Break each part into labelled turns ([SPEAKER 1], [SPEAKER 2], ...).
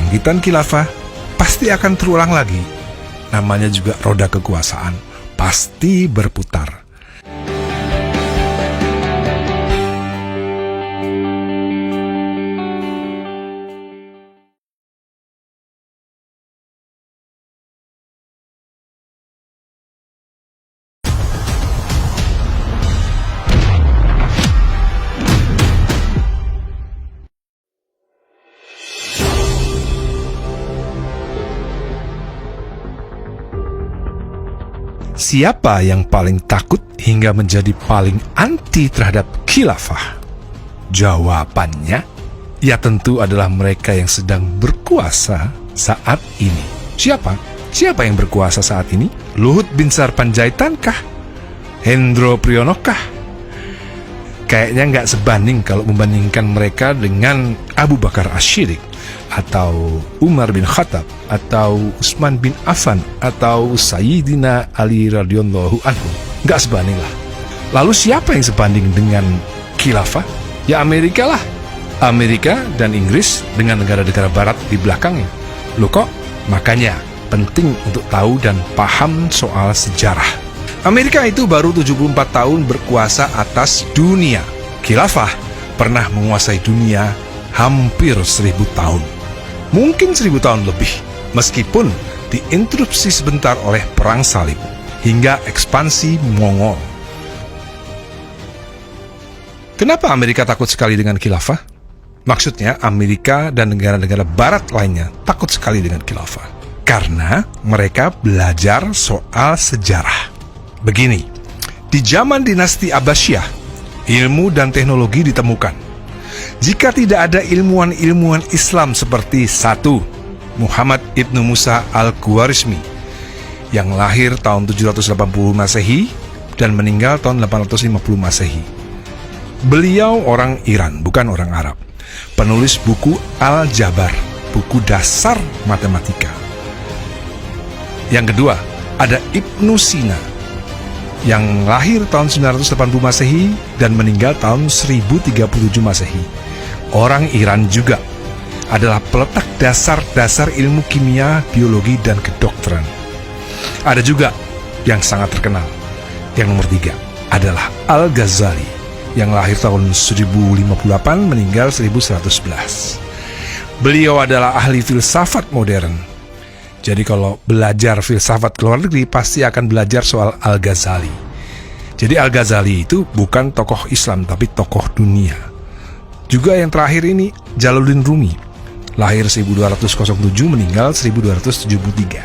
[SPEAKER 1] kebangkitan khilafah pasti akan terulang lagi. Namanya juga roda kekuasaan, pasti berputar. Siapa yang paling takut hingga menjadi paling anti terhadap khilafah? Jawabannya, ya tentu adalah mereka yang sedang berkuasa saat ini. Siapa? Siapa yang berkuasa saat ini? Luhut Binsar Panjaitan kah? Hendro Priyono kah? Kayaknya nggak sebanding kalau membandingkan mereka dengan Abu Bakar Asy-Syiddiq, atau Umar bin Khattab, atau Utsman bin Affan, atau Sayyidina Ali radhiyallahu anhu. Nggak sebanding lah. Lalu siapa yang sebanding dengan khilafah? Ya Amerika lah. Amerika dan Inggris dengan negara-negara barat di belakangnya. Loh kok? Makanya penting untuk tahu dan paham soal sejarah. Amerika itu baru 74 tahun berkuasa atas dunia. Khilafah pernah menguasai dunia hampir 1000 tahun. Mungkin 1000 tahun lebih, meskipun diinterupsi sebentar oleh Perang Salib hingga ekspansi Mongol. Kenapa Amerika takut sekali dengan khilafah? Maksudnya Amerika dan negara-negara barat lainnya takut sekali dengan khilafah karena mereka belajar soal sejarah. Begini, di zaman dinasti Abbasiyah, ilmu dan teknologi ditemukan. Jika tidak ada ilmuwan-ilmuwan Islam seperti 1. Muhammad Ibnu Musa Al-Khwarizmi yang lahir tahun 780 Masehi dan meninggal tahun 850 Masehi. Beliau orang Iran, bukan orang Arab. Penulis buku Al-Jabar, buku dasar matematika. Yang kedua, ada Ibnu Sina yang lahir tahun 980 Masehi dan meninggal tahun 1037 Masehi. Orang Iran juga, adalah peletak dasar-dasar ilmu kimia, biologi, dan kedokteran. Ada juga yang sangat terkenal. Yang nomor 3 adalah Al-Ghazali yang lahir tahun 1058 meninggal 1111. Beliau adalah ahli filsafat modern. Jadi kalau belajar filsafat ke luar negeri pasti akan belajar soal Al-Ghazali. Jadi Al-Ghazali itu bukan tokoh Islam tapi tokoh dunia. Juga yang terakhir ini Jalaluddin Rumi, lahir 1207 meninggal 1273.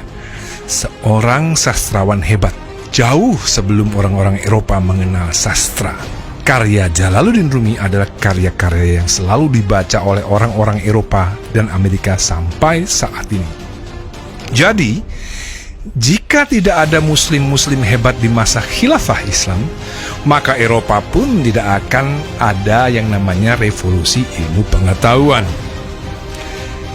[SPEAKER 1] Seorang sastrawan hebat, jauh sebelum orang-orang Eropa mengenal sastra. Karya Jalaluddin Rumi adalah karya-karya yang selalu dibaca oleh orang-orang Eropa dan Amerika sampai saat ini. Jadi, jika tidak ada muslim-muslim hebat di masa khilafah Islam, maka Eropa pun tidak akan ada yang namanya revolusi ilmu pengetahuan.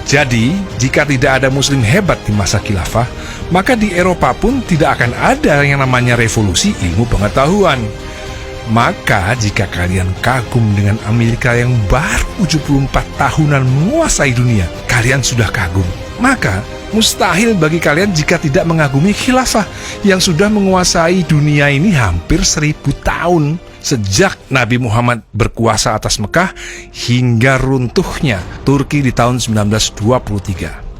[SPEAKER 1] Jadi, jika tidak ada muslim hebat di masa khilafah, maka di Eropa pun tidak akan ada yang namanya revolusi ilmu pengetahuan. Maka jika kalian kagum dengan Amerika yang baru 74 tahunan menguasai dunia, kalian sudah kagum. Maka mustahil bagi kalian jika tidak mengagumi khilafah yang sudah menguasai dunia ini hampir 1000 tahun. Sejak Nabi Muhammad berkuasa atas Mekah hingga runtuhnya Turki di tahun 1923.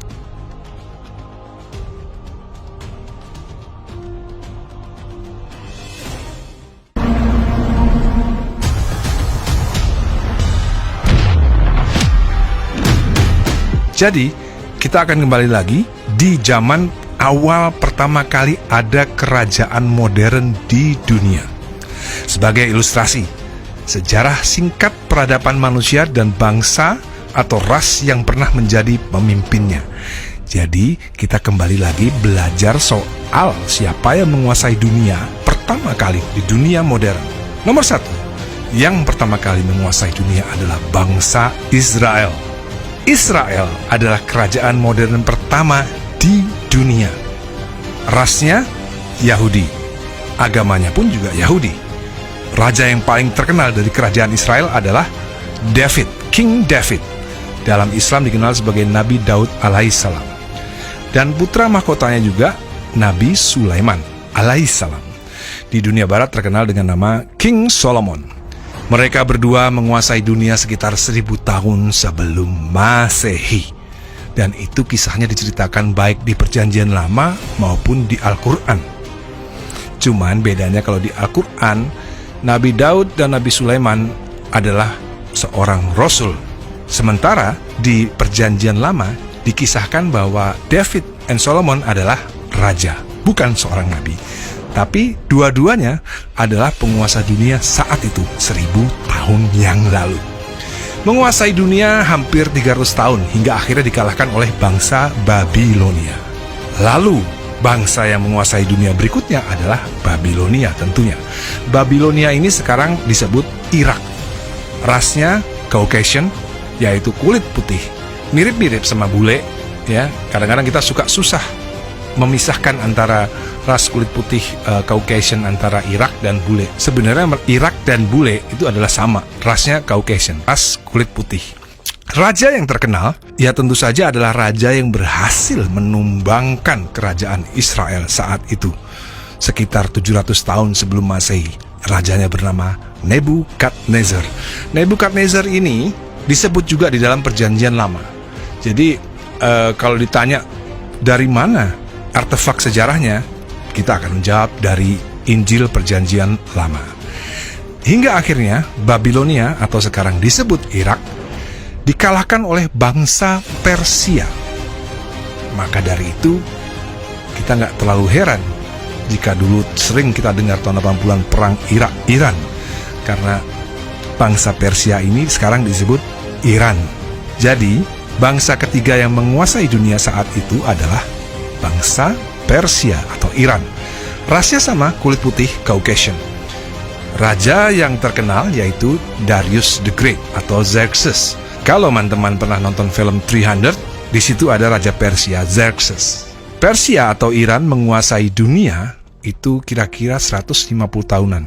[SPEAKER 1] Jadi, kita akan kembali lagi di zaman awal pertama kali ada kerajaan modern di dunia. Sebagai ilustrasi, sejarah singkat peradaban manusia dan bangsa atau ras yang pernah menjadi pemimpinnya. Jadi, kita kembali lagi belajar soal siapa yang menguasai dunia pertama kali di dunia modern. Nomor 1, yang pertama kali menguasai dunia adalah bangsa Israel. Israel adalah kerajaan modern pertama di dunia. Rasnya Yahudi, agamanya pun juga Yahudi. Raja yang paling terkenal dari kerajaan Israel adalah David, King David. Dalam Islam dikenal sebagai Nabi Daud alaihissalam. Dan putra mahkotanya juga Nabi Sulaiman alaihissalam. Di dunia barat terkenal dengan nama King Solomon. Mereka berdua menguasai dunia sekitar 1000 tahun sebelum Masehi. Dan itu kisahnya diceritakan baik di Perjanjian Lama maupun di Al-Quran. Cuman bedanya kalau di Al-Quran, Nabi Daud dan Nabi Sulaiman adalah seorang rasul. Sementara di Perjanjian Lama dikisahkan bahwa David and Solomon adalah raja, bukan seorang nabi. Tapi dua-duanya adalah penguasa dunia saat itu, 1000 tahun yang lalu. Menguasai dunia hampir 300 tahun hingga akhirnya dikalahkan oleh bangsa Babilonia. Lalu bangsa yang menguasai dunia berikutnya adalah Babilonia tentunya. Babilonia ini sekarang disebut Irak. Rasnya Caucasian, yaitu kulit putih. Mirip-mirip sama bule, ya. Kadang-kadang kita susah memisahkan antara ras kulit putih Caucasian antara Irak dan bule. Sebenarnya Irak dan bule itu adalah sama, rasnya Caucasian, ras kulit putih. Raja yang terkenal, ya tentu saja adalah raja yang berhasil menumbangkan kerajaan Israel saat itu, sekitar 700 tahun sebelum Masehi. Rajanya bernama Nebukadnezar. Nebukadnezar ini disebut juga di dalam Perjanjian Lama. Jadi kalau ditanya dari mana artefak sejarahnya, kita akan menjawab dari Injil Perjanjian Lama. Hingga akhirnya Babilonia atau sekarang disebut Irak dikalahkan oleh bangsa Persia. Maka dari itu kita nggak terlalu heran jika dulu sering kita dengar tahun 80-an perang Irak-Iran, karena bangsa Persia ini sekarang disebut Iran. Jadi bangsa ketiga yang menguasai dunia saat itu adalah bangsa Persia atau Iran. Rasnya sama, kulit putih Caucasian. Raja yang terkenal yaitu Darius the Great atau Xerxes. Kalau teman-teman pernah nonton film 300, di situ ada Raja Persia, Xerxes. Persia atau Iran menguasai dunia itu kira-kira 150 tahunan.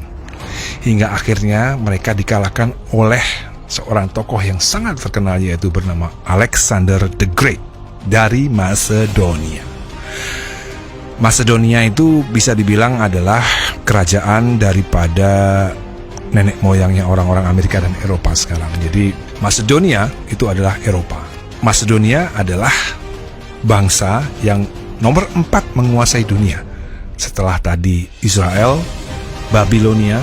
[SPEAKER 1] Hingga akhirnya mereka dikalahkan oleh seorang tokoh yang sangat terkenal, yaitu bernama Alexander the Great dari Macedonia. Macedonia itu bisa dibilang adalah kerajaan daripada nenek moyangnya orang-orang Amerika dan Eropa sekarang. Jadi Macedonia itu adalah Eropa. Macedonia adalah bangsa yang nomor 4 menguasai dunia. Setelah tadi Israel, Babilonia,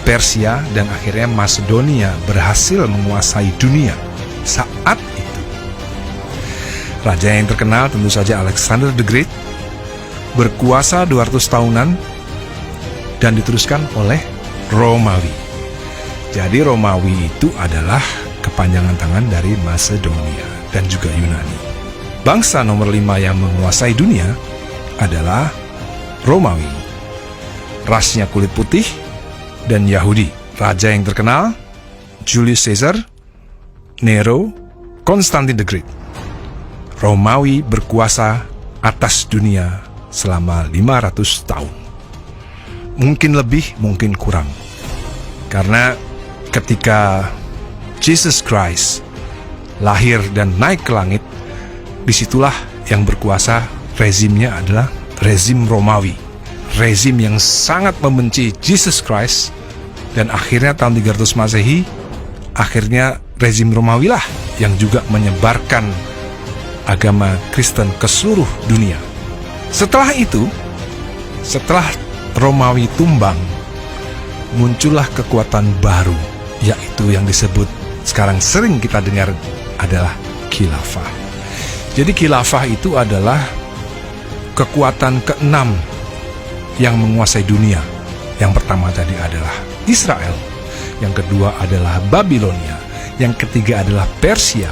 [SPEAKER 1] Persia, dan akhirnya Macedonia berhasil menguasai dunia saat itu. Raja yang terkenal tentu saja Alexander the Great, berkuasa 200 tahunan dan diteruskan oleh Romawi. Jadi Romawi itu adalah kepanjangan tangan dari Macedonia dan juga Yunani. Bangsa nomor 5 yang menguasai dunia adalah Romawi. Rasnya kulit putih dan Yahudi. Raja yang terkenal Julius Caesar, Nero, Konstantin the Great. Romawi berkuasa atas dunia selama 500 tahun. Mungkin lebih, mungkin kurang. Karena ketika Jesus Christ lahir dan naik ke langit, disitulah yang berkuasa rezimnya adalah rezim Romawi. Rezim yang sangat membenci Jesus Christ, dan akhirnya tahun 300 Masehi, akhirnya rezim Romawi lah yang juga menyebarkan agama Kristen ke seluruh dunia. Setelah itu, setelah Romawi tumbang, muncullah kekuatan baru, yaitu yang disebut sekarang sering kita dengar adalah khilafah. Jadi khilafah itu adalah kekuatan ke-6 yang menguasai dunia. Yang pertama tadi adalah Israel, yang kedua adalah Babilonia, yang ketiga adalah Persia,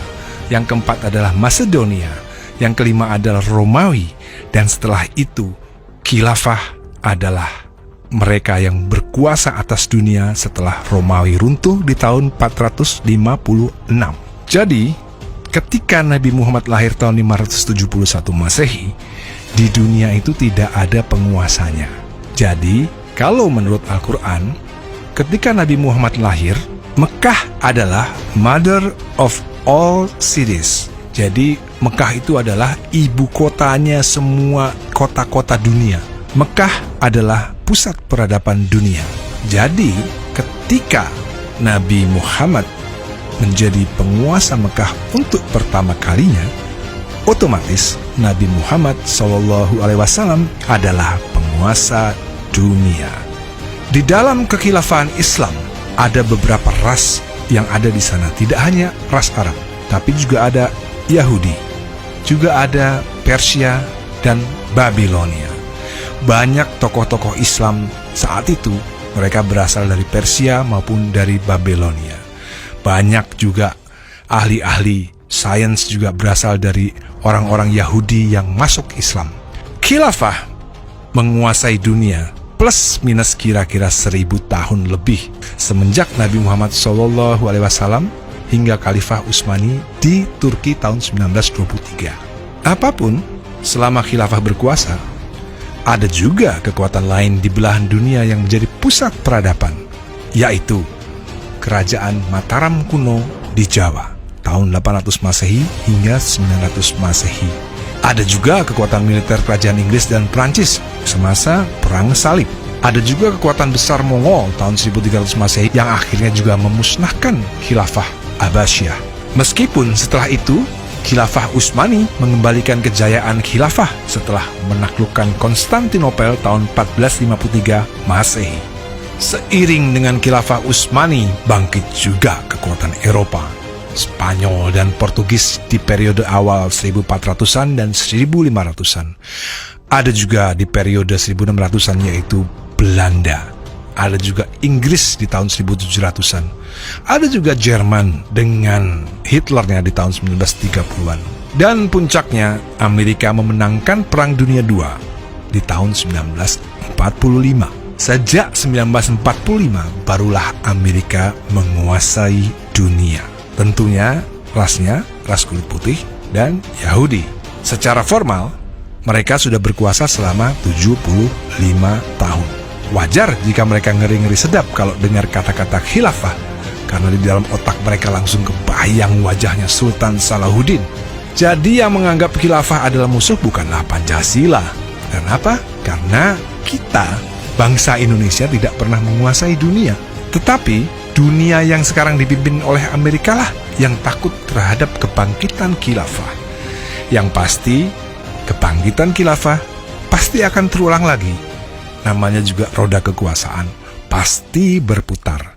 [SPEAKER 1] yang keempat adalah Macedonia, yang kelima adalah Romawi, dan setelah itu khilafah adalah mereka yang berkuasa atas dunia setelah Romawi runtuh di tahun 456. Jadi ketika Nabi Muhammad lahir tahun 571 Masehi, di dunia itu tidak ada penguasanya. Jadi, kalau menurut Al-Quran, ketika Nabi Muhammad lahir, Mekah adalah Mother of all cities. Jadi Mekah itu adalah ibu kotanya semua kota-kota dunia. Mekah adalah pusat peradaban dunia. Jadi ketika Nabi Muhammad menjadi penguasa Mekah untuk pertama kalinya, otomatis Nabi Muhammad SAW adalah penguasa dunia. Di dalam kekhilafahan Islam ada beberapa ras yang ada di sana. Tidak hanya ras Arab, tapi juga ada Yahudi, juga ada Persia dan Babilonia. Banyak tokoh-tokoh Islam saat itu mereka berasal dari Persia maupun dari Babilonia. Banyak juga ahli-ahli sains juga berasal dari orang-orang Yahudi yang masuk Islam. Khilafah menguasai dunia plus minus kira-kira 1000 tahun lebih semenjak Nabi Muhammad SAW hingga Khalifah Utsmani di Turki tahun 1923. Apapun, selama khilafah berkuasa, ada juga kekuatan lain di belahan dunia yang menjadi pusat peradaban, yaitu Kerajaan Mataram kuno di Jawa tahun 800 Masehi hingga 900 Masehi. Ada juga kekuatan militer kerajaan Inggris dan Prancis semasa Perang Salib. Ada juga kekuatan besar Mongol tahun 1300 Masehi yang akhirnya juga memusnahkan Khilafah Abbasiyah. Meskipun setelah itu Khilafah Utsmani mengembalikan kejayaan khilafah setelah menaklukkan Konstantinopel tahun 1453 Masehi. Seiring dengan Khilafah Utsmani, bangkit juga kekuatan Eropa, Spanyol dan Portugis di periode awal 1400-an dan 1500-an. Ada juga di periode 1600-an yaitu Belanda. Ada juga Inggris di tahun 1700-an. Ada juga Jerman dengan Hitlernya di tahun 1930-an. Dan puncaknya, Amerika memenangkan Perang Dunia II di tahun 1945. Sejak 1945, barulah Amerika menguasai dunia. Tentunya rasnya ras kulit putih dan Yahudi. Secara formal, mereka sudah berkuasa selama 75 tahun. Wajar jika mereka ngeri-ngeri sedap kalau dengar kata-kata khilafah, karena di dalam otak mereka langsung kebayang wajahnya Sultan Salahuddin. Jadi yang menganggap khilafah adalah musuh bukanlah Pancasila. Kenapa? Karena kita, bangsa Indonesia, tidak pernah menguasai dunia. Tetapi dunia yang sekarang dipimpin oleh Amerika lah yang takut terhadap kebangkitan khilafah. Yang pasti, kebangkitan khilafah pasti akan terulang lagi. Namanya juga roda kekuasaan, pasti berputar.